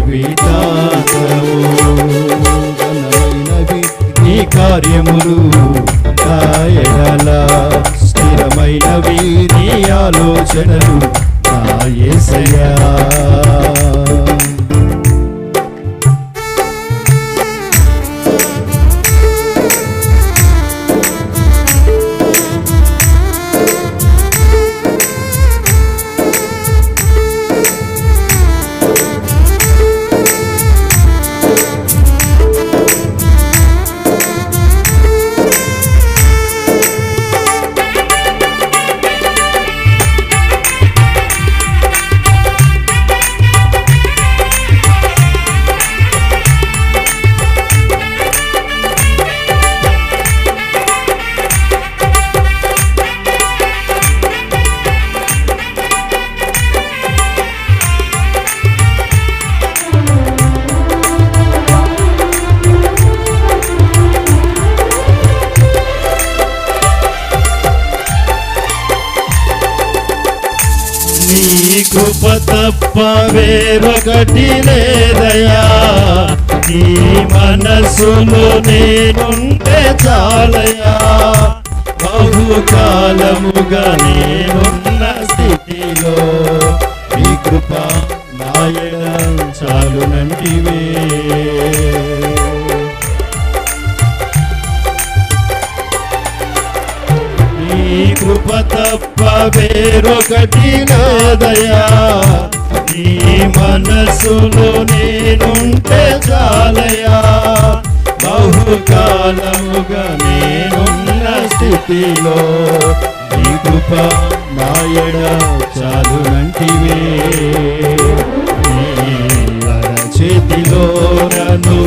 జీవితాంతము. ఘనమైనవి నీ కార్యములు నా ఎడల, స్థిరమైనవి నీ ఆలోచనలు నా యేసయ్యా. నీ కృప తప్ప వేరొకటి లేదయా, నీ మనసులో నేనుంటే చాలయా. బహుకాలముగా నేనున్న స్థితిలో నీ కృప నాయన చాలునంటివే. నీ కృప తప్ప వేరొకటి లేదయా, నీ మనసులో నేనుంటే చాలయా. బహుకాలముగా నేనున్న స్థితిలో నీ కృప నాయన చాలునంటివే. నీ అరచేతిలో నన్ను